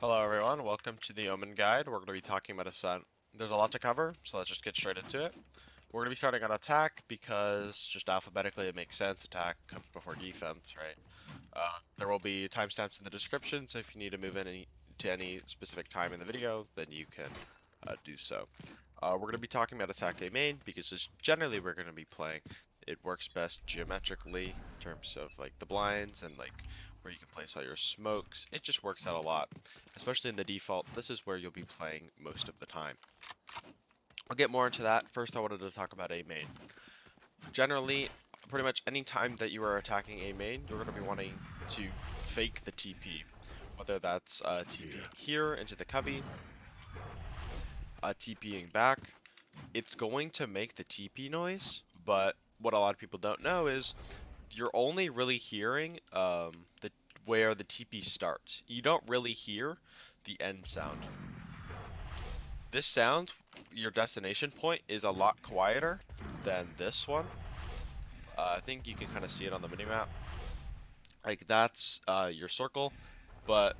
Hello everyone, welcome to the Omen guide. We're going to be talking about Ascent. There's a lot to cover, so let's just get straight into it. We're going to be starting on attack because just alphabetically it makes sense. Attack comes before defense, right? There will be timestamps in the description, so if you need to move to any specific time in the video, then you can do so. We're going to be talking about attack A main because just generally we're going to be playing. It works best geometrically in terms of like the blinds and like where you can place all your smokes. It just works out a lot, especially in the default. This is where you'll be playing most of the time. I'll get more into that. First, I wanted to talk about A main. Generally, pretty much any time that you are attacking A main, you're going to be wanting to fake the TP. Whether that's TPing here into the cubby, TPing back, it's going to make the TP noise, but what a lot of people don't know is you're only really hearing where the TP starts. You don't really hear the end sound. This sound, your destination point, is a lot quieter than this one. I think you can kind of see it on the minimap. Like that's your circle, but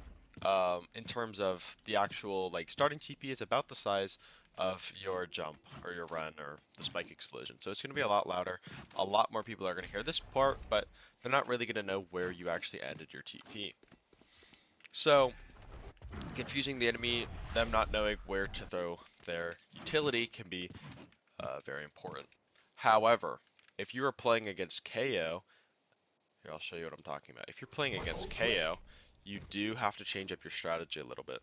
in terms of the actual like starting TP is about the size of your jump or your run or the spike explosion. So it's going to be a lot louder. A lot more people are going to hear this part, but they're not really going to know where you actually ended your TP. So confusing the enemy, them not knowing where to throw their utility can be very important. However, if you are playing against KO, here I'll show you what I'm talking about. If you're playing against KO, you do have to change up your strategy a little bit.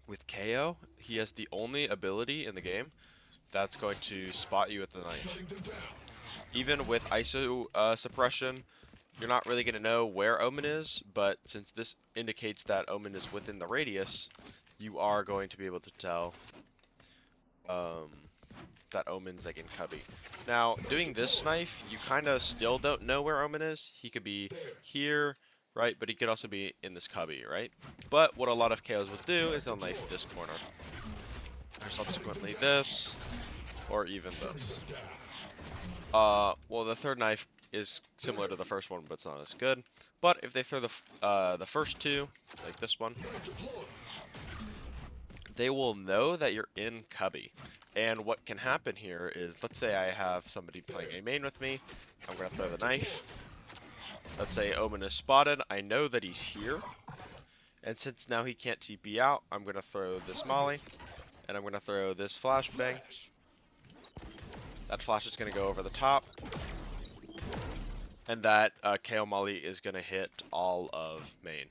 With KO, he has the only ability in the game that's going to spot you with the knife. Even with ISO suppression, you're not really going to know where Omen is, but since this indicates that Omen is within the radius, you are going to be able to tell that Omen's like in cubby. Now, doing this knife, you kind of still don't know where Omen is. He could be here, right? But he could also be in this cubby, right? But what a lot of KOs will do is they'll knife this corner, or subsequently this, or even this. Well, the third knife is similar to the first one, but it's not as good. But if they throw the first two, like this one, they will know that you're in cubby. And what can happen here is, let's say I have somebody playing A main with me. I'm going to throw the knife. Let's say Omen is spotted. I know that he's here. And since now he can't TP out, I'm going to throw this molly. And I'm going to throw this flashbang. That flash is going to go over the top. And that KO molly is going to hit all of main.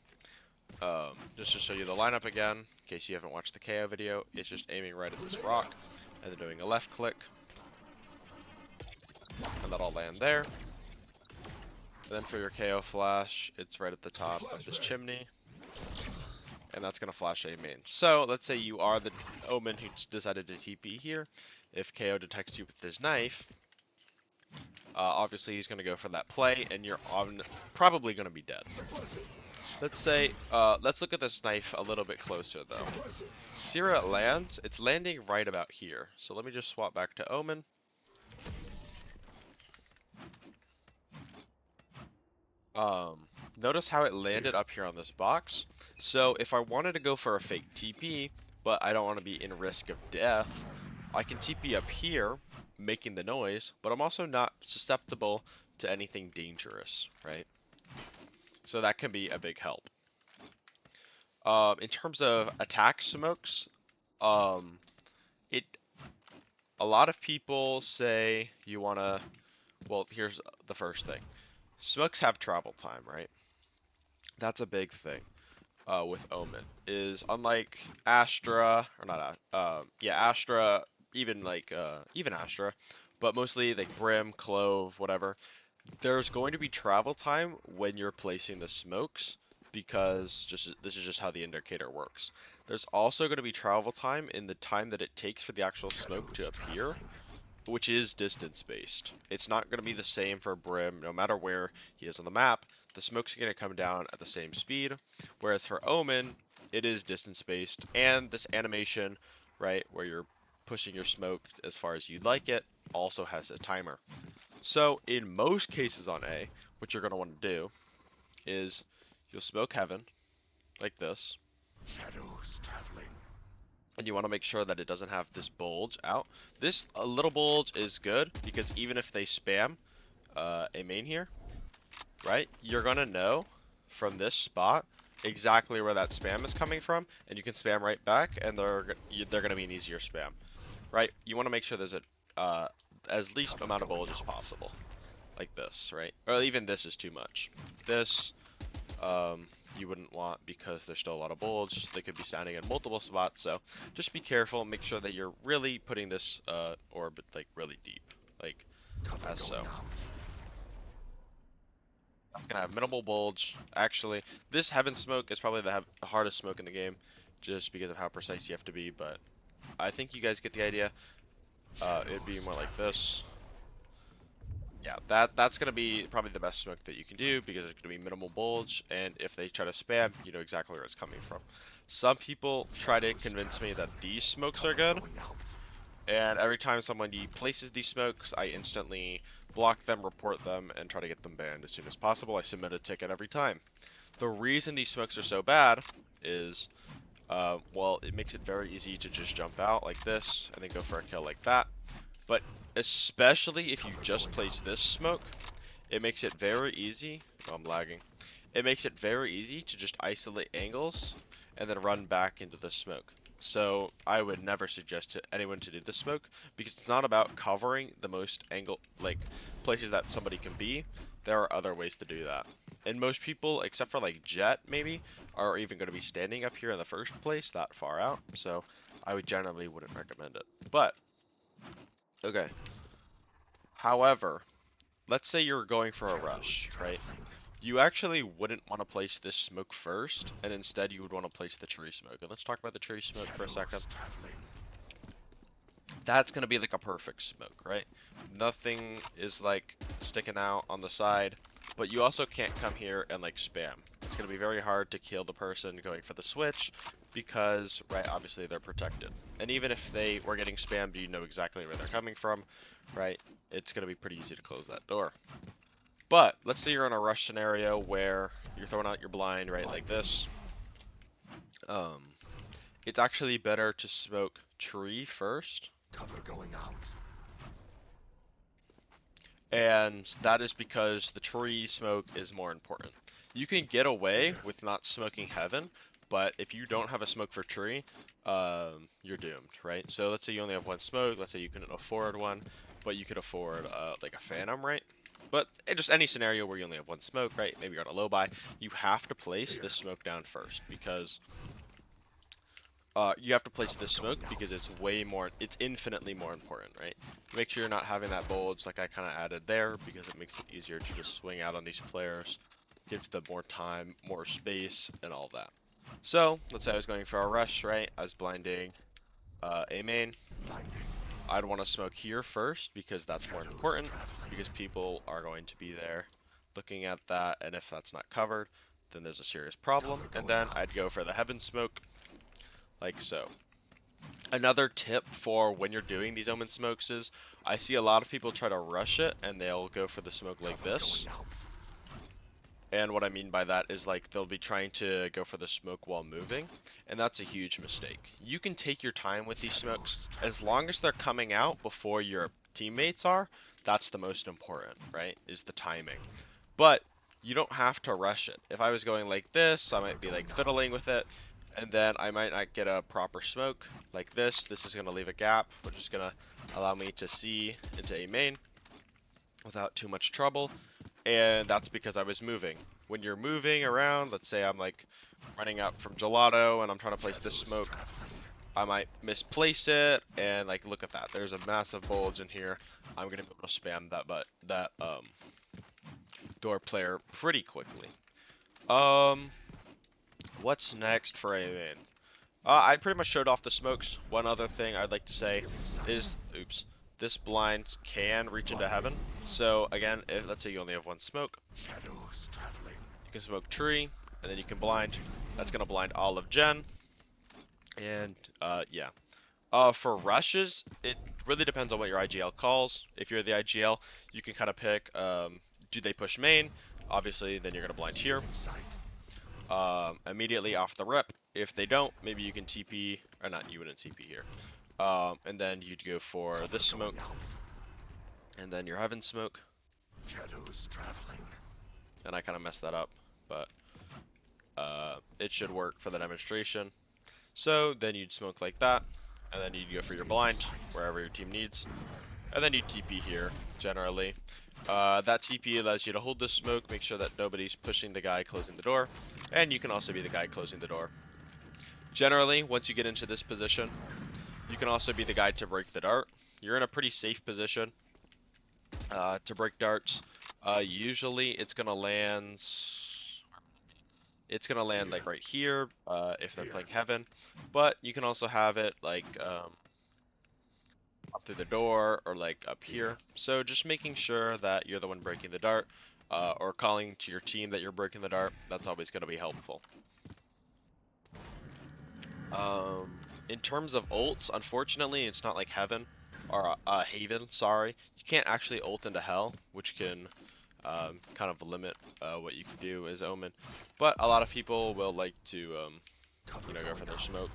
Just to show you the lineup again, in case you haven't watched the KO video, it's just aiming right at this rock, and then doing a left click, and that'll land there. And then for your KO flash, it's right at the top of this chimney, and that's going to flash A main. So, let's say you are the Omen who decided to TP here. If KO detects you with his knife, obviously he's going to go for that play, and you're probably going to be dead. Let's say, let's look at this knife a little bit closer though. See where it lands? It's landing right about here. So let me just swap back to Omen. Notice how it landed up here on this box. So if I wanted to go for a fake TP, but I don't want to be in risk of death, I can TP up here, making the noise, but I'm also not susceptible to anything dangerous, right? So that can be a big help. In terms of attack smokes, a lot of people say you wanna, well, here's the first thing. Smokes have travel time, right? That's a big thing with Omen, is unlike Astra, or not, yeah, Astra, even like, even Astra, but mostly like Brim, Clove, whatever. There's going to be travel time when you're placing the smokes, because this is just how the indicator works. There's also going to be travel time in the time that it takes for the actual smoke to appear, which is distance based. It's not going to be the same for Brim, no matter where he is on the map. The smoke's going to come down at the same speed, whereas for Omen, it is distance based, and this animation, right, where you're pushing your smoke as far as you'd like it, also has a timer. So in most cases on A, what you're going to want to do is you'll smoke heaven, like this. Shadows traveling. And you want to make sure that it doesn't have this bulge out. This a little bulge is good because even if they spam a main here, right, you're gonna know from this spot exactly where that spam is coming from, and you can spam right back, and they're gonna be an easier spam, right? You want to make sure there's a as least amount of bulge as possible, like this, right? Or even this is too much. This you wouldn't want because there's still a lot of bulge. They could be standing in multiple spots, so just be careful. Make sure that you're really putting this orbit like really deep, like as so. It's gonna have minimal bulge. Actually, this heaven smoke is probably the hardest smoke in the game, just because of how precise you have to be. But I think you guys get the idea. It'd be more like this. Yeah, that's gonna be probably the best smoke that you can do because it's gonna be minimal bulge, and if they try to spam, you know exactly where it's coming from. Some people try to convince me that these smokes are good, and every time somebody places these smokes, I instantly block them, report them, and try to get them banned as soon as possible. I submit a ticket every time. The reason these smokes are so bad is, well, it makes it very easy to just jump out like this and then go for a kill like that. But especially if you just place this smoke, it makes it very easy. Oh, I'm lagging. It makes it very easy to just isolate angles and then run back into the smoke. So I would never suggest to anyone to do this smoke because it's not about covering the most angle, like places that somebody can be. There are other ways to do that. And most people, except for like Jet maybe, are even going to be standing up here in the first place that far out. So I would generally wouldn't recommend it. But okay. However, let's say you're going for a rush, right? You actually wouldn't want to place this smoke first, and instead you would want to place the tree smoke. And let's talk about the tree smoke for a second. That's going to be like a perfect smoke, right? Nothing is like sticking out on the side, but you also can't come here and like spam. It's going to be very hard to kill the person going for the switch because, right, obviously they're protected. And even if they were getting spammed, you know exactly where they're coming from, right? It's going to be pretty easy to close that door. But let's say you're in a rush scenario where you're throwing out your blind, right, like this. It's actually better to smoke tree first. Cover going out. And that is because the tree smoke is more important. You can get away with not smoking heaven, but if you don't have a smoke for tree, you're doomed, right? So let's say you only have one smoke, let's say you couldn't afford one, but you could afford like a phantom, right? But in just any scenario where you only have one smoke, right? Maybe you're on a low buy, you have to place this smoke down first because you have to place this smoke because it's infinitely more important, right? Make sure you're not having that bulge like I kind of added there because it makes it easier to just swing out on these players, gives them more time, more space, and all that. So, let's say I was going for a rush, right? I was blinding a main. I'd want to smoke here first because that's more important because people are going to be there looking at that, and if that's not covered, then there's a serious problem. And then I'd go for the heaven smoke like so. Another tip for when you're doing these Omen smokes is I see a lot of people try to rush it and they'll go for the smoke like this. And what I mean by that is like they'll be trying to go for the smoke while moving, and that's a huge mistake. You can take your time with these smokes as long as they're coming out before your teammates are. That's the most important, right? Is the timing. But you don't have to rush it. If I was going like this, I might be like fiddling with it, and then I might not get a proper smoke like this. This is going to leave a gap, which is going to allow me to see into a main without too much trouble. And that's because I was moving. When you're moving around, let's say I'm like running up from gelato and I'm trying to place this smoke, I might misplace it, and like look at that, there's a massive bulge in here. I'm gonna be able to spam that door player pretty quickly. What's next for a main? I pretty much showed off the smokes. One other thing I'd like to say is, oops, this blind can reach into heaven. So again, let's say you only have one smoke, you can smoke tree, and then you can blind. That's gonna blind all of Gen. And yeah. For rushes, it really depends on what your IGL calls. If you're the IGL, you can kind of pick, do they push main? Obviously, then you're gonna blind here. immediately off the rip. If they don't, maybe you can TP, or not, you wouldn't TP here. And then you'd go for this smoke, and then your heaven smoke. Shadows traveling. And I kind of messed that up, but it should work for the demonstration. So then you'd smoke like that, and then you'd go for your blind, wherever your team needs. And then you TP here, generally. That TP allows you to hold this smoke, make sure that nobody's pushing the guy closing the door, and you can also be the guy closing the door. Generally, once you get into this position, you can also be the guy to break the dart. You're in a pretty safe position to break darts. Usually it's gonna land. It's gonna land like right here if they're playing heaven, but you can also have it like up through the door or like up here. So just making sure that you're the one breaking the dart or calling to your team that you're breaking the dart. That's always gonna be helpful. In terms of ults, unfortunately, it's not like heaven or haven. Sorry, you can't actually ult into hell, which can kind of limit what you can do as Omen. But a lot of people will like to, go for their smoke,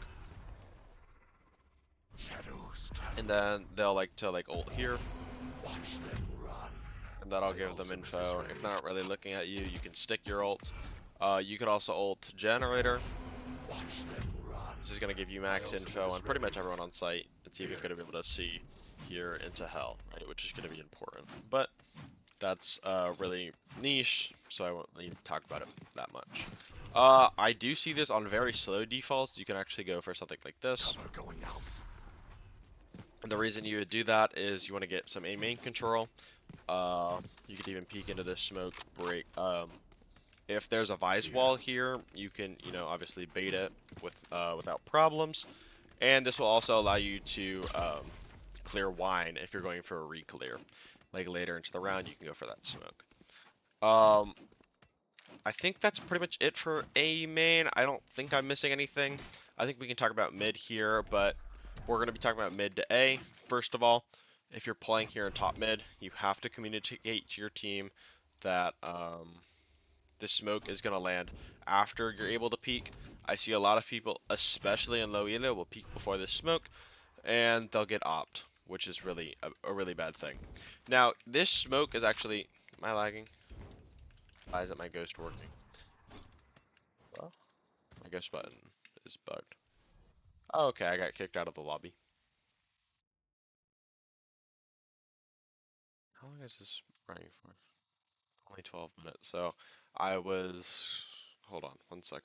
Shadows and traveling. then they'll like to ult here, Watch them run. and that'll My give them ultimate is info. ready. If they're not really looking at you, you can stick your ult. You could also ult generator. Watch them run. This is going to give you max info on pretty much everyone on site. It's even going to be able to see here into hell, right? Which is going to be important. But that's really niche, so I won't really talk about it that much. I do see this on very slow defaults. You can actually go for something like this. Cover going out. And the reason you would do that is you want to get some main control. You could even peek into this smoke break. If there's a vise wall here, you can, obviously bait it without problems. And this will also allow you to clear wine if you're going for a re-clear. Like later into the round, you can go for that smoke. I think that's pretty much it for A main. I don't think I'm missing anything. I think we can talk about mid here, but we're going to be talking about mid to A. First of all, if you're playing here in top mid, you have to communicate to your team that the smoke is going to land after you're able to peek. I see a lot of people, especially in low elo, will peek before the smoke, and they'll get opt, which is really a really bad thing. Now, this smoke is actually... Am I lagging? Why isn't my ghost working? Well, my ghost button is bugged. Oh, okay, I got kicked out of the lobby. How long is this running for? Only 12 minutes. So I was... Hold on, 1 second.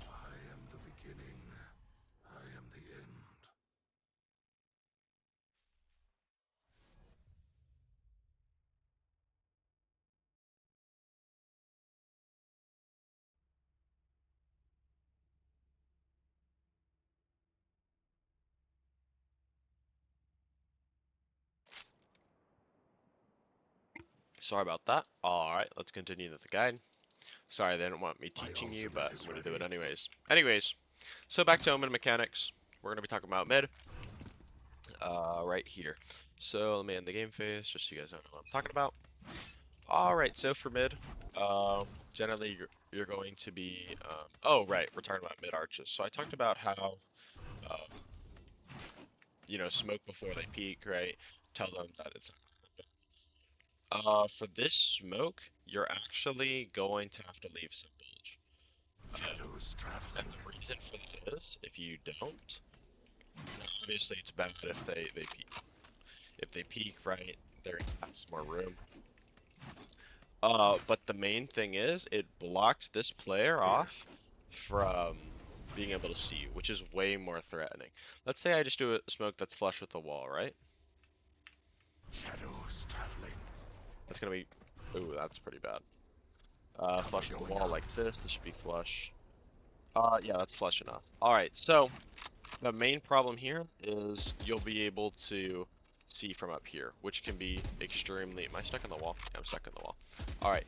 I am the beginning. I am the end. Sorry about that. Alright, let's continue with the guide. Sorry, they didn't want me My teaching you, ultimate but is I'm going to do it ready. anyways. So back to Omen mechanics. We're going to be talking about mid. Right here. So let me end the game phase, just so you guys know what I'm talking about. Alright, so for mid, generally you're going to be, oh right, we're talking about mid arches. So I talked about how, uh, smoke before they peak, right? Tell them that it's for this smoke, you're actually going to have to leave some bulge. Shadows And traveling. the reason for that is, if you don't, obviously it's bad if they peak. If they peak, right, they're gonna have some more room. But the main thing is, it blocks this player off from being able to see you, which is way more threatening. Let's say I just do a smoke that's flush with the wall, right? Shadows traveling. That's gonna be, ooh, that's pretty bad. Cover Flush with the going wall out. like this. This should be flush. Yeah, that's flush enough. All right, so the main problem here is you'll be able to see from up here, which can be extremely... Am I stuck in the wall? Yeah, I'm stuck in the wall. Alright,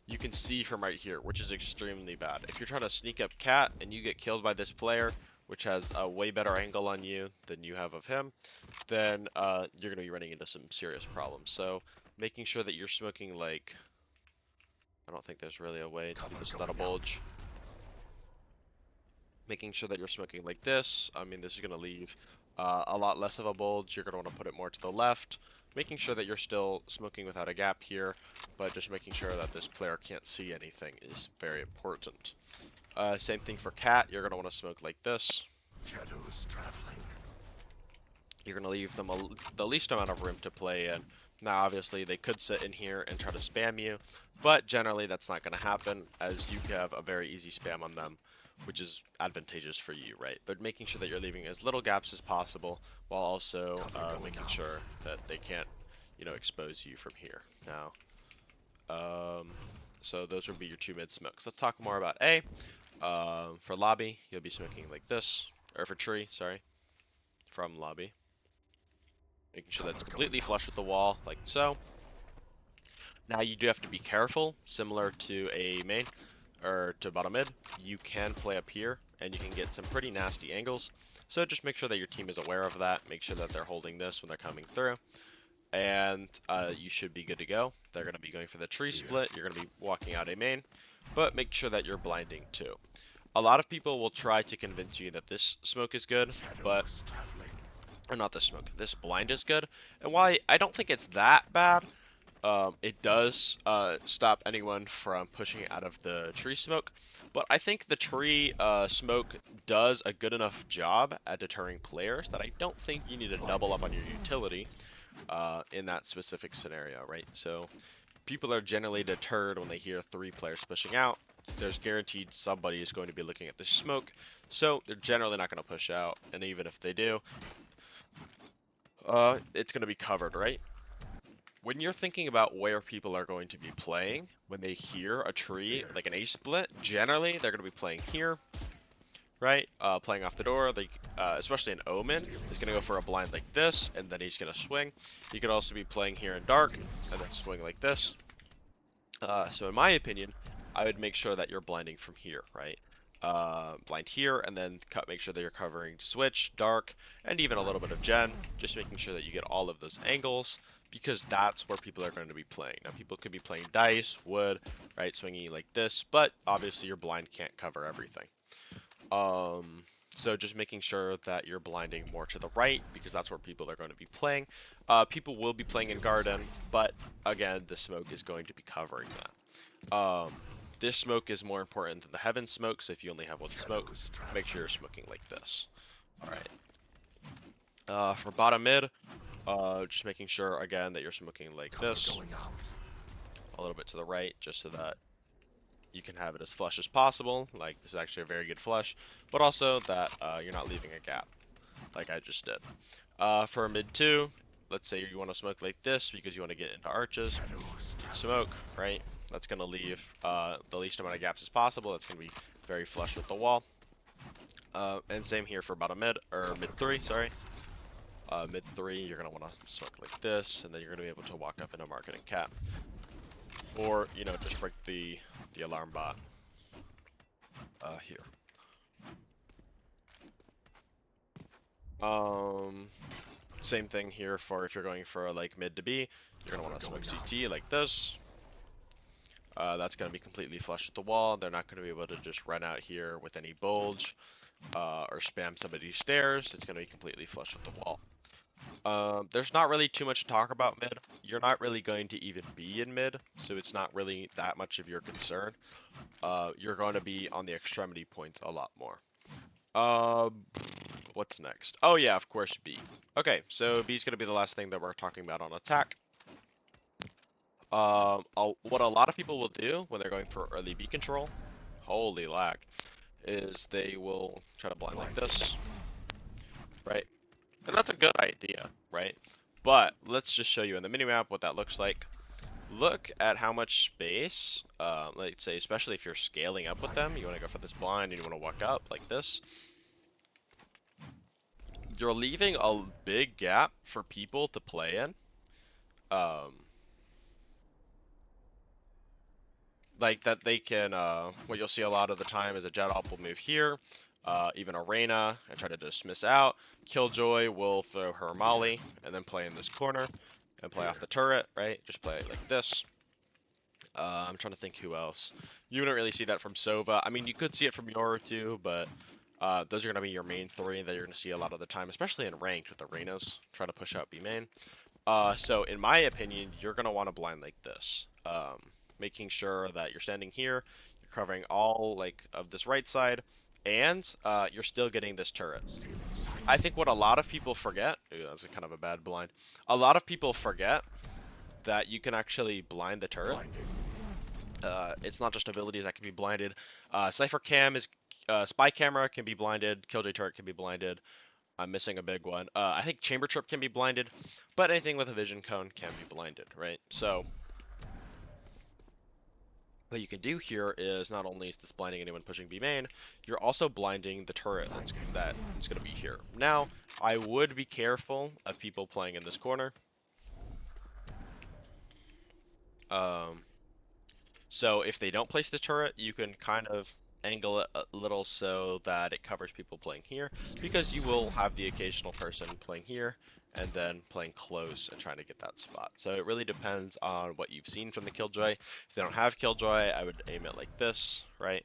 you can see from right here, which is extremely bad. If you're trying to sneak up Cat and you get killed by this player, which has a way better angle on you than you have of him, then you're going to be running into some serious problems. So making sure that you're smoking like... I don't think there's really a way to do Cover this without a going out. bulge. Making sure that you're smoking like this. I mean, this is going to leave a lot less of a bulge. You're going to want to put it more to the left. Making sure that you're still smoking without a gap here, but just making sure that this player can't see anything is very important. Same thing for Cat. You're going to want to smoke like this. Shadows traveling. You're going to leave them the least amount of room to play in. Now, obviously, they could sit in here and try to spam you, but generally that's not going to happen, as you have a very easy spam on them, which is advantageous for you, right? But making sure that you're leaving as little gaps as possible, while also making sure that they can't, expose you from here. Now, so those would be your two mid smokes. Let's talk more about A. For lobby, you'll be smoking like this, or for tree, sorry, from lobby. Making sure that's completely flush with the wall, like so. Now you do have to be careful, similar to a main, or to bottom mid. You can play up here, and you can get some pretty nasty angles. So just make sure that your team is aware of that. Make sure that they're holding this when they're coming through. And you should be good to go. They're going to be going for the tree split. You're going to be walking out a main. But make sure that you're blinding too. A lot of people will try to convince you that this smoke is good, but... Or not this smoke. This blind is good. And while I don't think it's that bad, it does stop anyone from pushing out of the tree smoke, but I think the tree smoke does a good enough job at deterring players that I don't think you need to double up on your utility in that specific scenario, right? So people are generally deterred when they hear 3 players pushing out. There's guaranteed somebody is going to be looking at the smoke, so they're generally not going to push out, and even if they do, it's going to be covered, right? When you're thinking about where people are going to be playing, when they hear a tree, like an A split, generally they're going to be playing here, right? Playing off the door, like, especially an Omen, is going to go for a blind like this, and then he's going to swing. He could also be playing here in dark, and then swing like this. So in my opinion, I would make sure that you're blinding from here, right? Blind here, and then make sure that you're covering switch, dark, and even a little bit of gen, just making sure that you get all of those angles, because that's where people are going to be playing. Now, people could be playing dice, wood, right, swinging like this, but obviously your blind can't cover everything. So just making sure that you're blinding more to the right, because that's where people are going to be playing. People will be playing in garden, but again, the smoke is going to be covering that. This smoke is more important than the heaven smoke, so if you only have one smoke, make sure you're smoking like this. Alright. For bottom mid, just making sure, again, that you're smoking like this. A little bit to the right, just so that you can have it as flush as possible. Like, this is actually a very good flush, but also that you're not leaving a gap, like I just did. For mid 2, let's say you want to smoke like this because you want to get into arches. Smoke, right? That's going to leave the least amount of gaps as possible. That's going to be very flush with the wall. And same here for bottom mid, or mid 3, sorry. Mid 3, you're going to want to smoke like this, and then you're going to be able to walk up into market and cap. Or, just break the alarm bot here. Same thing here for if you're going for like mid to B, you're going to want to smoke CT like this. That's going to be completely flush with the wall. They're not going to be able to just run out here with any bulge or spam somebody's stairs. It's going to be completely flush with the wall. There's not really too much to talk about mid. You're not really going to even be in mid, so it's not really that much of your concern. You're going to be on the extremity points a lot more. What's next? Oh yeah, of course, B. Okay, so B is going to be the last thing that we're talking about on attack. What a lot of people will do when they're going for early B control, holy lag, is they will try to blind like this, right? And that's a good idea, right? But let's just show you in the minimap what that looks like. Look at how much space, let's say, especially if you're scaling up with them, you want to go for this blind and you want to walk up like this. You're leaving a big gap for people to play in. Like that they can, what you'll see a lot of the time is a Jet Op will move here, even Arena, and try to dismiss out. Killjoy will throw her Molly, and then play in this corner, and play off the turret, right? Just play like this. I'm trying to think who else. You wouldn't really see that from Sova. I mean, you could see it from Yoru too, but those are going to be your main three that you're going to see a lot of the time, especially in ranked with arenas. Try to push out B main. So in my opinion, you're going to want to blind like this. Making sure that you're standing here, you're covering all like of this right side, and you're still getting this turret. I think what a lot of people forget, ooh, that's kind of a bad blind. A lot of people forget that you can actually blind the turret. It's not just abilities that can be blinded. Cypher Cam is Spy Camera can be blinded. Killjoy Turret can be blinded. I'm missing a big one. I think Chamber Trip can be blinded, but anything with a Vision Cone can be blinded, right? So what you can do here is not only is this blinding anyone pushing B main, you're also blinding the turret that's going to be here. Now, I would be careful of people playing in this corner. So if they don't place the turret, you can kind of angle it a little so that it covers people playing here, because you will have the occasional person playing here and then playing close and trying to get that spot. So it really depends on what you've seen from the Killjoy. If they don't have Killjoy, I would aim it like this, right?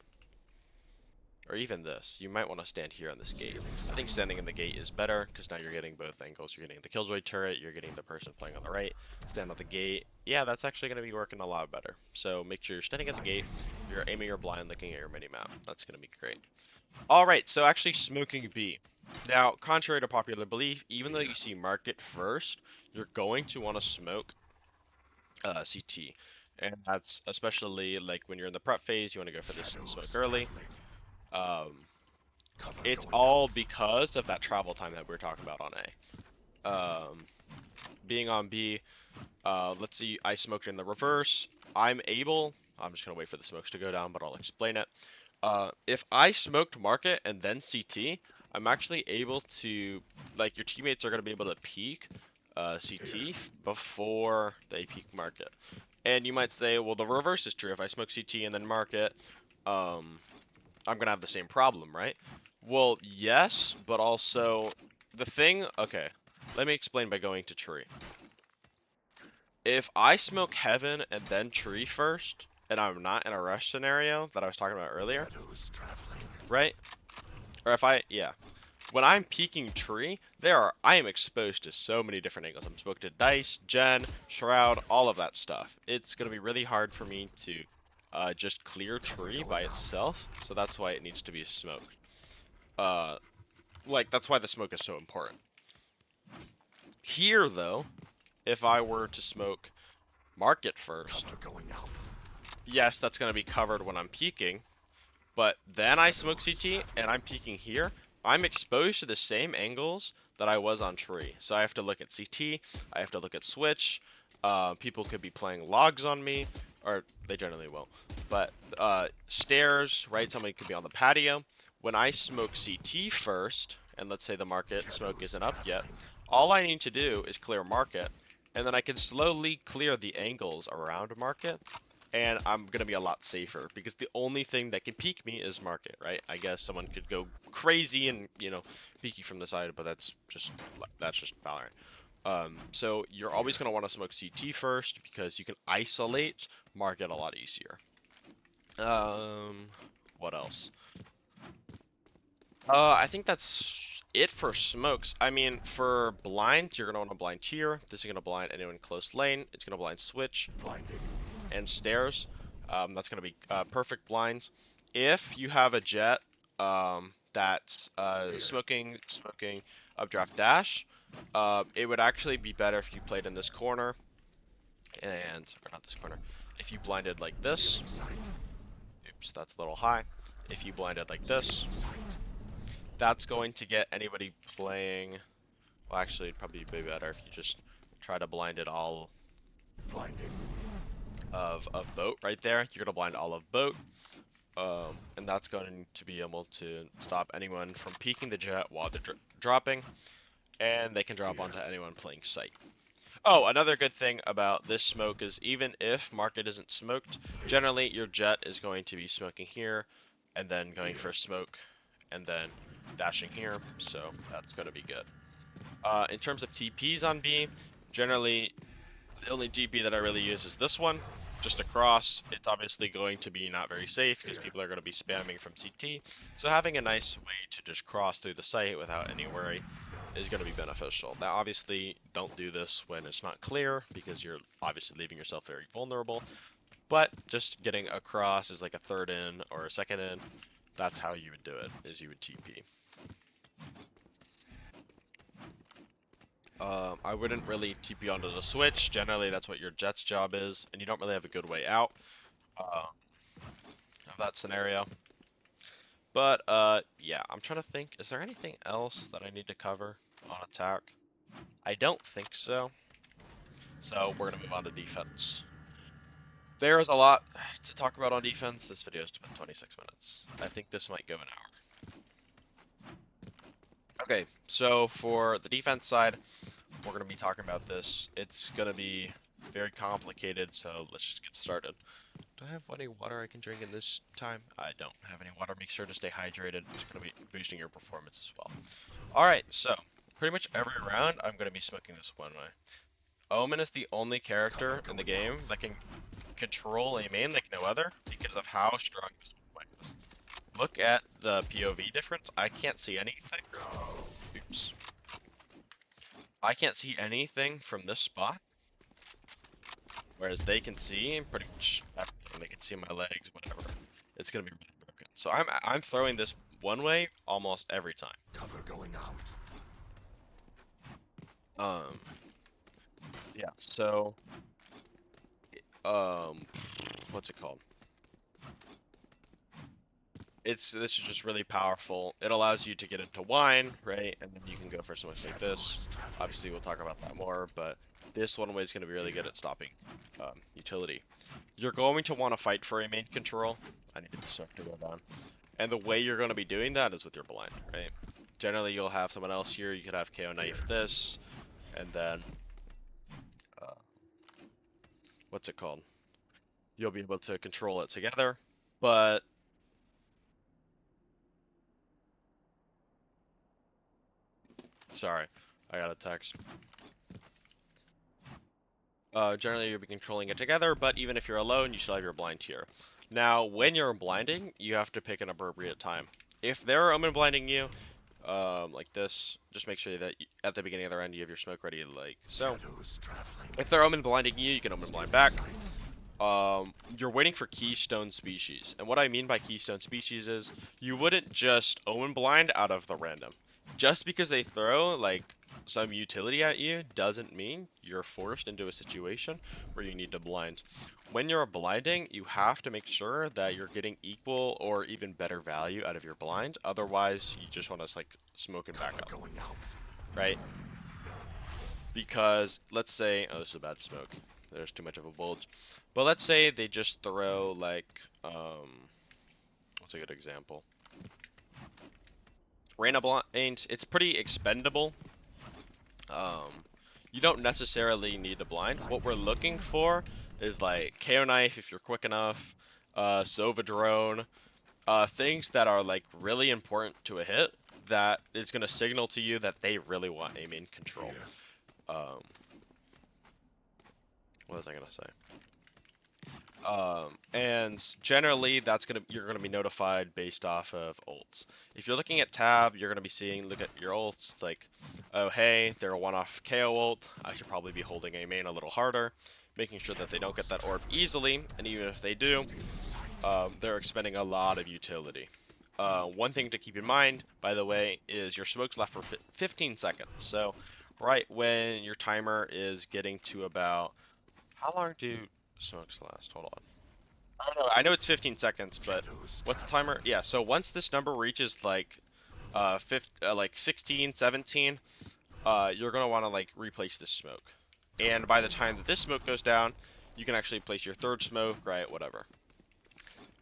Or even this. You might want to stand here on this gate. I think standing in the gate is better, because now you're getting both angles. You're getting the Killjoy turret, you're getting the person playing on the right. Stand at the gate. Yeah, that's actually going to be working a lot better. So make sure you're standing at the gate, you're aiming your blind, looking at your mini-map. That's going to be great. Alright, so actually smoking B. Now, contrary to popular belief, even though you see market first, you're going to want to smoke CT. And that's especially like when you're in the prep phase, you want to go for this smoke early. It's all because of that travel time that we were talking about on A. Being on B, let's see, I smoked in the reverse. I'm just gonna wait for the smokes to go down, but I'll explain it. If I smoked market and then CT, I'm actually able to, like, your teammates are gonna be able to peek CT before they peek market. And you might say, well, the reverse is true. If I smoke CT and then market, I'm gonna have the same problem, right? Well, yes, but also the thing, okay, let me explain by going to tree. If I smoke heaven and then tree first, and I'm not in a rush scenario that I was talking about earlier, right? Or if when I'm peeking tree, I am exposed to so many different angles. I'm exposed to dice, gen, shroud, all of that stuff. It's gonna be really hard for me to just clear tree by itself, so that's why it needs to be smoked. Like, that's why the smoke is so important. Here, though, if I were to smoke market first, yes, that's going to be covered when I'm peeking, but then I smoke CT and I'm peeking here, I'm exposed to the same angles that I was on tree. So I have to look at CT, I have to look at switch, people could be playing logs on me, or they generally will, but stairs, right, somebody could be on the patio. When I smoke CT first, and let's say the market smoke isn't up yet, all I need to do is clear market, and then I can slowly clear the angles around market, and I'm going to be a lot safer, because the only thing that can peek me is market, right? I guess someone could go crazy and, you know, peek you from the side, but that's just Valorant. So you're always going to want to smoke CT first, because you can isolate market a lot easier. What else? I think that's it for smokes. I mean, for blinds, you're gonna want to blind here. This is gonna blind anyone close lane. It's gonna blind switch and stairs. That's gonna be perfect blinds. If you have a jet that's smoking updraft dash, it would actually be better if you played in this corner, or not this corner. If you blinded like this, oops, that's a little high. if you blind it like this, that's going to get anybody playing. Well, actually, it'd probably be better if you just try to blind it all Blinding. of boat right there. You're gonna blind all of boat, and that's going to be able to stop anyone from peeking the jet while they're dropping, and they can drop onto anyone playing sight. Oh, another good thing about this smoke is even if market isn't smoked, generally your jet is going to be smoking here, and then going for smoke, and then dashing here, so that's going to be good. In terms of TPs on B, generally the only TP that I really use is this one, just across. It's obviously going to be not very safe because people are going to be spamming from CT, so having a nice way to just cross through the site without any worry is going to be beneficial. Now obviously don't do this when it's not clear because you're obviously leaving yourself very vulnerable, but just getting across is like a third in or a second in. That's how you would do it, is you would TP. I wouldn't really TP onto the switch. Generally, that's what your jet's job is, and you don't really have a good way out of that scenario. But, yeah, I'm trying to think. Is there anything else that I need to cover on attack? I don't think so. So, we're going to move on to defense. There is a lot to talk about on defense. This video has been 26 minutes. I think this might go an hour. Okay, so for the defense side, we're going to be talking about this. It's going to be very complicated, so let's just get started. Do I have any water I can drink in this time? I don't have any water. Make sure to stay hydrated. It's going to be boosting your performance as well. Alright, so pretty much every round, I'm going to be smoking this one way. Omen is the only character in the game that can control a main like no other because of how strong this one is. Look at the POV difference. I can't see anything. Oops. I can't see anything from this spot, whereas they can see pretty much everything. They can see my legs, whatever. It's gonna be really broken. So I'm throwing this one way almost every time. Cover going out. Yeah. So, what's it called? This is just really powerful. It allows you to get into wine, right? And then you can go for something like this. Obviously, we'll talk about that more, but this one way is going to be really good at stopping utility. You're going to want to fight for a main control. I need this stuff to go down. And the way you're going to be doing that is with your blind, right? Generally, you'll have someone else here. You could have KO knife this, and then what's it called? You'll be able to control it together, but sorry, I got a text. Generally, you'll be controlling it together, but even if you're alone, you still have your blind here. Now, when you're blinding, you have to pick an appropriate time. If they're Omen blinding you, like this, just make sure that at the beginning of their end, you have your smoke ready, like so. If they're Omen blinding you, you can Omen blind back. You're waiting for keystone species. And what I mean by keystone species is, you wouldn't just Omen blind out of the random. Just because they throw, like, some utility at you doesn't mean you're forced into a situation where you need to blind. When you're blinding, you have to make sure that you're getting equal or even better value out of your blind. Otherwise, you just want to like smoke it back up, right? Because let's say, oh, this is a bad smoke. There's too much of a bulge. But let's say they just throw like, what's a good example? Raina blind, it's pretty expendable. You don't necessarily need to blind. What we're looking for is like KO knife if you're quick enough, Sova drone, things that are like really important to a hit that is going to signal to you that they really want aim in control. What was I going to say? And generally you're gonna be notified based off of ults. If you're looking at tab, you're gonna be seeing, look at your ults, like, oh hey, they're a one-off KO ult, I should probably be holding a main a little harder, making sure that they don't get that orb easily, and even if they do, they're expending a lot of utility. One thing to keep in mind, by the way, is your smoke's left for 15 seconds. So right when your timer is getting to about, how long do smokes last? Hold on. I know it's 15 seconds, but Shadows what's the traveling. timer? Yeah, so once this number reaches like 16, 17, you're gonna want to like replace this smoke. Cover And by the going time that out. this smoke goes down, you can actually place your third smoke, right? Whatever.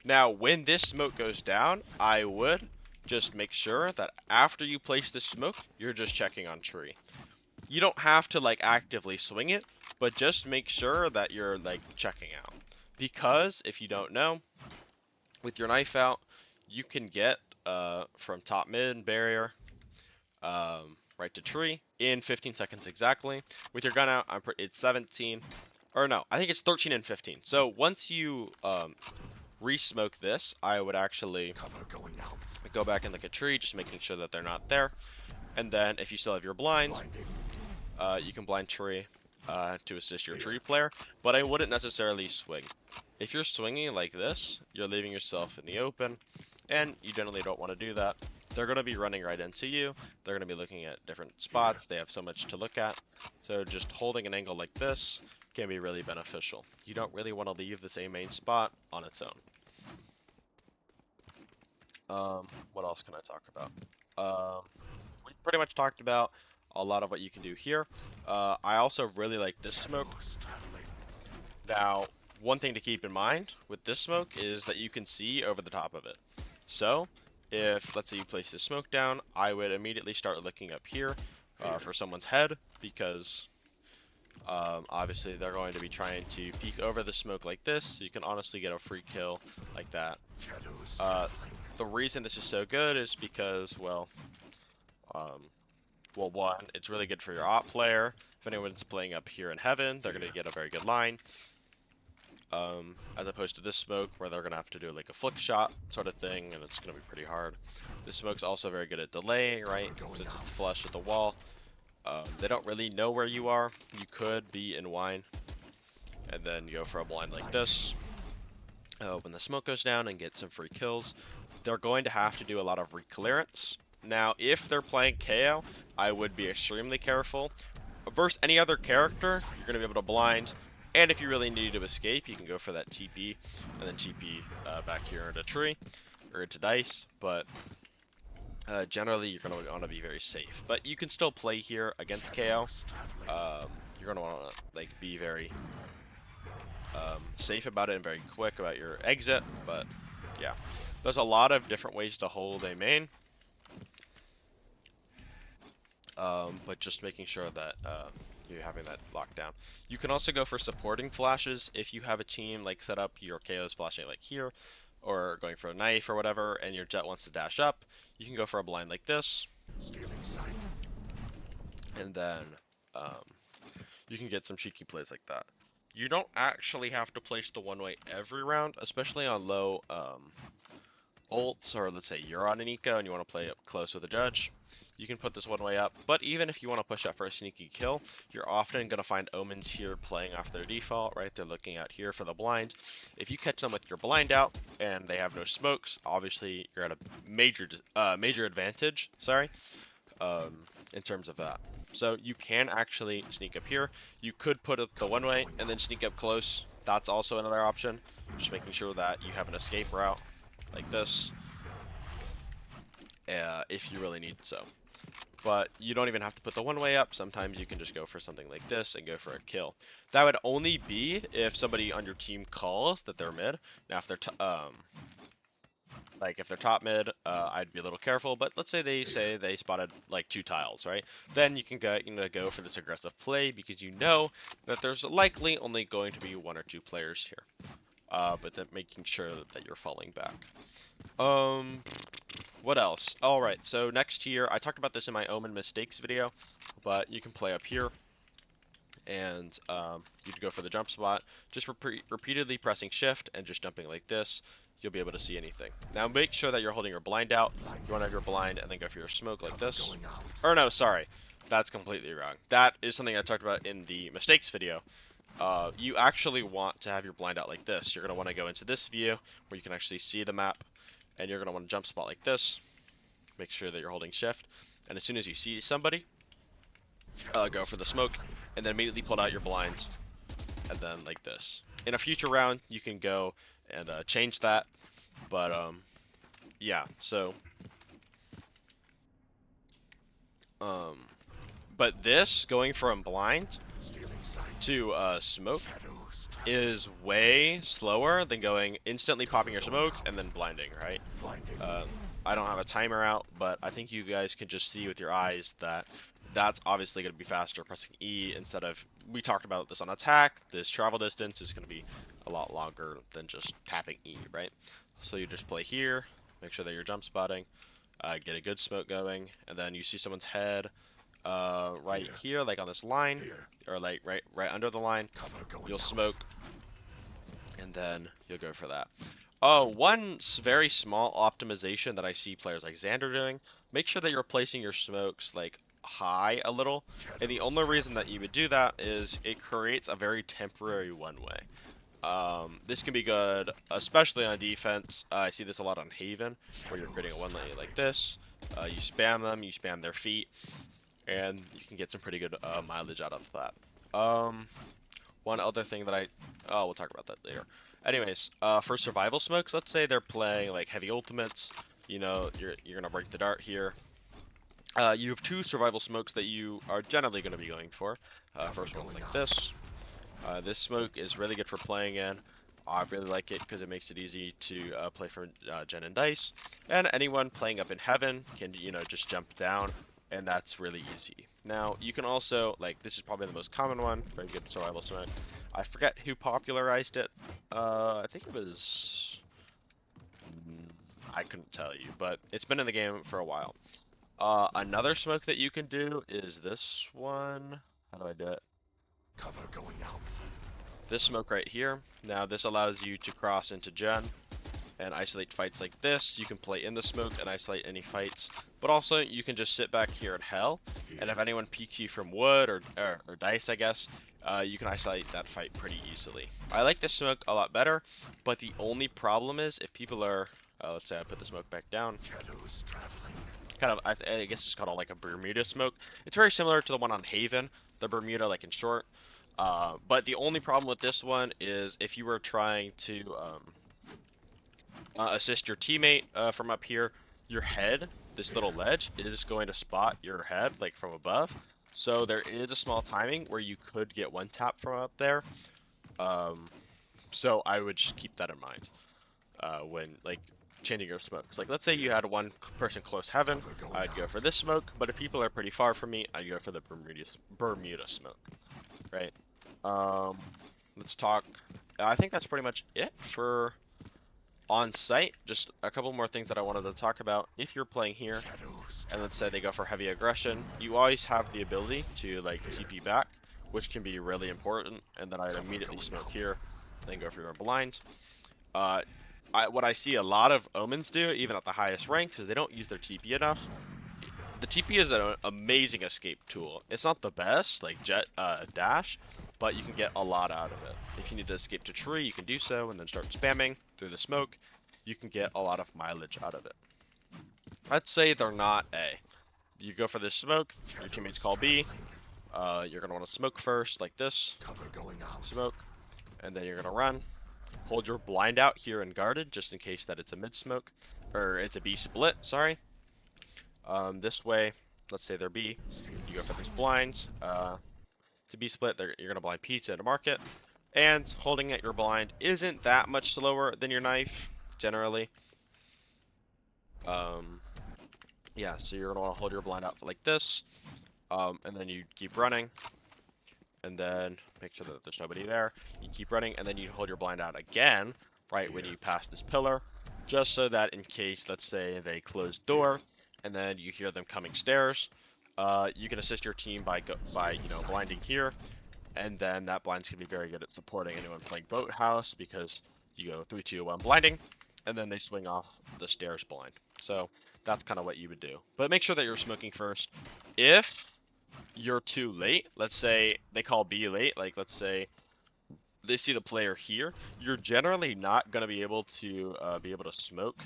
Now, when this smoke goes down, I would just make sure that after you place the smoke, you're just checking on tree. You don't have to like actively swing it, but just make sure that you're like checking out. Because if you don't know, with your knife out, you can get from top mid barrier right to tree in 15 seconds exactly. With your gun out, it's 17, or no, I think it's 13 and 15. So once you re-smoke this, I would actually Cover going out. go back and look at tree, just making sure that they're not there. And then if you still have your blind, Blinding. you can blind tree to assist your Here. tree player, but I wouldn't necessarily swing. If you're swinging like this, you're leaving yourself in the open, and you generally don't want to do that. They're going to be running right into you. They're going to be looking at different Here. spots. They have so much to look at. So just holding an angle like this can be really beneficial. You don't really want to leave the same main spot on its own. What else can I talk about? We pretty much talked about a lot of what you can do here. I also really like this smoke. Shadows traveling. Now, one thing to keep in mind with this smoke is that you can see over the top of it. So, if, let's say you place this smoke down, I would immediately start looking up here for someone's head, because obviously they're going to be trying to peek over the smoke like this, so you can honestly get a free kill like that. Shadows Uh, traveling. the reason this is so good is because, um, well, one, it's really good for your op player. If anyone's playing up here in heaven, they're going to get a very good line. As opposed to this smoke where they're gonna have to do like a flick shot sort of thing, and it's gonna be pretty hard. This smoke's also very good at delaying, right? Since it's flush with the wall. They don't really know where you are. You could be in wine, and then go for a blind like this. When the smoke goes down and get some free kills, they're going to have to do a lot of reclearance. Now, if they're playing KO, I would be extremely careful. Versus any other character, you're going to be able to blind. And if you really need to escape, you can go for that TP, and then TP back here into tree, or into dice. But generally, you're going to want to be very safe. But you can still play here against KO. Shadows traveling. You're going to want to like be very safe about it and very quick about your exit. But yeah, there's a lot of different ways to hold a main. But just making sure that you're having that locked down. You can also go for supporting flashes if you have a team like set up, your KO's flashing like here, or going for a knife or whatever, and your jet wants to dash up. You can go for a blind like this, Stealing sight. and then um, you can get some cheeky plays like that. You don't actually have to place the one way every round, especially on low ults, or let's say you're on an eco and you want to play up close with a judge. You can put this one way up, but even if you want to push up for a sneaky kill, you're often going to find Omens here playing off their default, right? They're looking out here for the blind. If you catch them with your blind out and they have no smokes, obviously you're at a major advantage, sorry, in terms of that. So you can actually sneak up here. You could put it the one way and then sneak up close. That's also another option. Just making sure that you have an escape route like this, if you really need so. But you don't even have to put the one way up. Sometimes you can just go for something like this and go for a kill. That would only be if somebody on your team calls that they're mid. Now if they're like if they're top mid, I'd be a little careful. But let's say they spotted like 2 tiles, right? Then you can go for this aggressive play, because you know that there's likely only going to be 1 or 2 players here. But then making sure that you're falling back. What else? Alright, so next here, I talked about this in my Omen mistakes video, but you can play up here, and you'd go for the jump spot, just repeatedly pressing shift and just jumping like this. You'll be able to see anything. Now make sure that you're holding your blind out. You want to have your blind and then go for your smoke like this. Or no, sorry, that's completely wrong. That is something I talked about in the mistakes video. You actually want to have your blind out like this. You're going to want to go into this view where you can actually see the map, and you're going to want to jump spot like this. Make sure that you're holding shift, and as soon as you see somebody, go for the smoke, and then immediately pull out your blinds, and then like this. In a future round, you can go and change that. But yeah. So um, but this going from blind Stealing sight. to smoke Shadows is way slower than going instantly popping your smoke and then blinding, right? blinding. I don't have a timer out, but I think you guys can just see with your eyes that that's obviously going to be faster pressing E instead of, we talked about this on attack, this travel distance is going to be a lot longer than just tapping E, right? So you just play here, make sure that you're jump spotting, get a good smoke going, and then you see someone's head right here, like on this line, or like right under the line, Cover going you'll out. smoke, and then you'll go for that. Oh, one very small optimization that I see players like Xander doing, make sure that you're placing your smokes like high a little, and the only reason that you would do that is it creates a very temporary one-way. This can be good, especially on defense. I see this a lot on Haven, where you're creating a one-way like this. You spam them, you spam their feet, and you can get some pretty good mileage out of that. One other thing that we'll talk about that later. Anyways, for survival smokes, let's say they're playing like heavy ultimates. You know, you're gonna break the dart here. You have two survival smokes that you are generally gonna be going for. First one's like this. This smoke is really good for playing in. I really like it because it makes it easy to play for Gen and Dice. And anyone playing up in Heaven can, you know, just jump down, and that's really easy. Now, you can also, like, this is probably the most common one, very good survival smoke. I forget who popularized it. I think it was... I couldn't tell you, but it's been in the game for a while. Another smoke that you can do is this one. How do I do it? Cover going out. This smoke right here. Now this allows you to cross into Gen and isolate fights like this. You can play in the smoke and isolate any fights, but also you can just sit back here in Hell, and if anyone peeks you from wood or dice, I guess, you can isolate that fight pretty easily. I like this smoke a lot better, but the only problem is if people are, let's say I put the smoke back down, Shadows traveling. kind of, I guess it's called like a Bermuda smoke. It's very similar to the one on Haven, the Bermuda, like in short. But the only problem with this one is if you were trying to assist your teammate from up here, your head, this little ledge, is going to spot your head like from above. So there is a small timing where you could get one tap from up there. So I would just keep that in mind when like changing your smokes. Like let's say you had one person close Heaven, I'd go for this smoke. But if people are pretty far from me, I'd go for the Bermuda smoke, right? Let's talk. I think that's pretty much it for on site. Just a couple more things that I wanted to talk about. If you're playing here, and let's say they go for heavy aggression, you always have the ability to like TP back, which can be really important. And then I'd immediately smoke here, then go for your blind. What I see a lot of Omens do, even at the highest rank, because they don't use their TP enough. The TP is an amazing escape tool. It's not the best, like dash, but you can get a lot out of it. If you need to escape to tree, you can do so, and then start spamming through the smoke. You can get a lot of mileage out of it. Let's say they're not A. You go for this smoke, your teammates call B. You're going to want to smoke first, like this. Cover going out. Smoke, and then you're going to run. Hold your blind out here and guarded, just in case that it's a mid smoke, or it's a B split, sorry. This way, let's say they're B, you go for this blinds. To B split, you're gonna blind P to market, and holding at your blind isn't that much slower than your knife, generally. Yeah, so you're gonna want to hold your blind out for like this, and then you keep running, and then make sure that there's nobody there. You keep running, and then you hold your blind out again, right when you pass this pillar, just so that in case, let's say they close door, and then you hear them coming stairs, you can assist your team by blinding here, and then that blind's gonna be very good at supporting anyone playing Boathouse because you go 3, 2, 1 blinding, and then they swing off the stairs blind. So that's kind of what you would do. But make sure that you're smoking first. If you're too late, let's say they call B late, like let's say they see the player here, you're generally not going to be able to smoke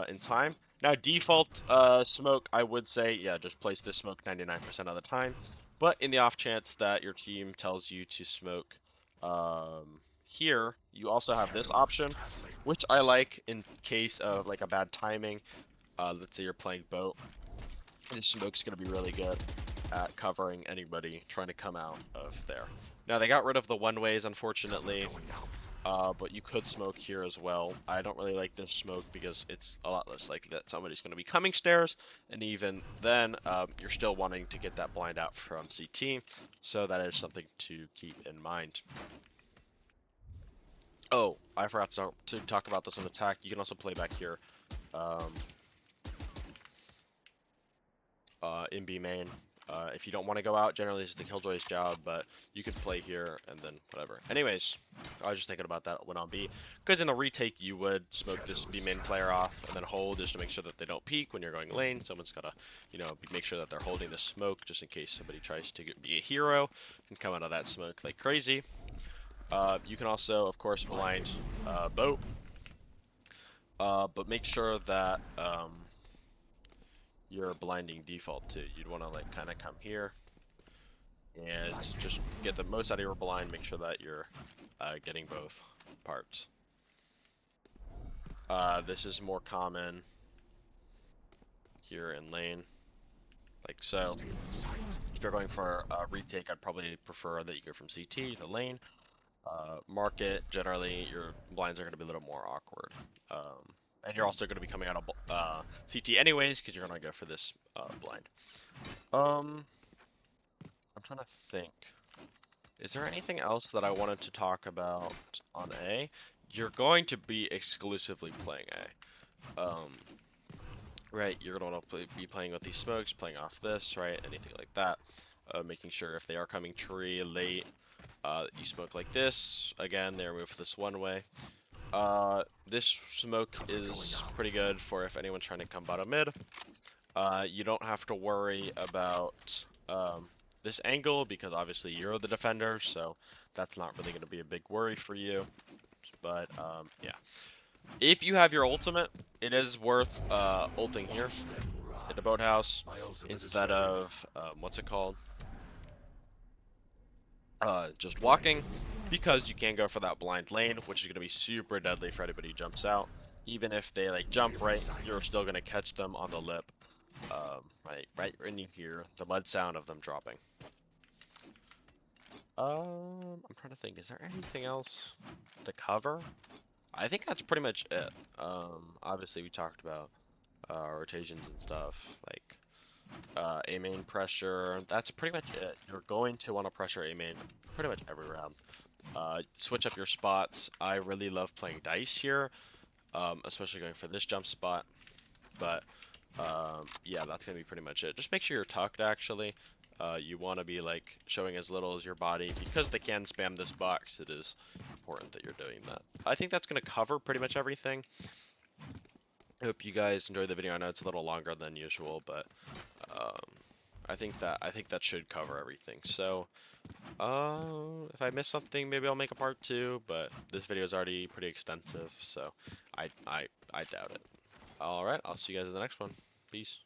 in time. Now default smoke, I would say, yeah, just place this smoke 99% of the time. But in the off chance that your team tells you to smoke here, you also have this option, which I like in case of like a bad timing. Let's say you're playing boat. This smoke's going to be really good at covering anybody trying to come out of there. Now, they got rid of the one-ways, unfortunately, but you could smoke here as well. I don't really like this smoke because it's a lot less likely that somebody's going to be coming stairs, and even then, you're still wanting to get that blind out from CT, so that is something to keep in mind. Oh, I forgot to talk about this on attack. You can also play back here. In B main. If you don't want to go out, generally this is the Killjoy's job, but you could play here and then whatever. Anyways, I was just thinking about that when on B, because in the retake you would smoke this B main player off and then hold just to make sure that they don't peek when you're going lane. Someone's gotta, you know, make sure that they're holding the smoke just in case somebody tries to be a hero and come out of that smoke like crazy. You can also, of course, blind boat, but make sure that you're blinding default too. You'd want to like kind of come here and just get the most out of your blind. Make sure that you're getting both parts. This is more common here in lane, like so. If you're going for a retake, I'd probably prefer that you go from CT to lane. Market, generally, your blinds are going to be a little more awkward. And you're also going to be coming out of CT anyways, because you're going to go for this blind. I'm trying to think. Is there anything else that I wanted to talk about on A? You're going to be exclusively playing A. Right, you're going to be playing with these smokes, playing off this, right? Anything like that. Making sure if they are coming tree late, you smoke like this. Again, they remove this one way. This smoke is pretty good for if anyone's trying to come bottom mid. You don't have to worry about this angle because obviously you're the defender, so that's not really going to be a big worry for you. But yeah, if you have your ultimate, it is worth ulting here in the boathouse instead of what's it called? Just walking, because you can go for that blind lane, which is going to be super deadly for anybody who jumps out. Even if they like jump right, you're still going to catch them on the lip. Right when you hear the mud sound of them dropping. I'm trying to think, is there anything else to cover? I think that's pretty much it. Obviously we talked about rotations and stuff, like A main pressure. That's pretty much it. You're going to want to pressure A main pretty much every round. Switch up your spots. I really love playing dice here, especially going for this jump spot. But yeah, that's gonna be pretty much it. Just make sure you're tucked. Actually, you want to be like showing as little as your body because they can spam this box. It is important that you're doing that. I think that's gonna cover pretty much everything. I hope you guys enjoyed the video. I know it's a little longer than usual, but I think that should cover everything. So if I missed something, maybe I'll make a part 2, but this video is already pretty extensive, so I doubt it. Alright, I'll see you guys in the next one. Peace.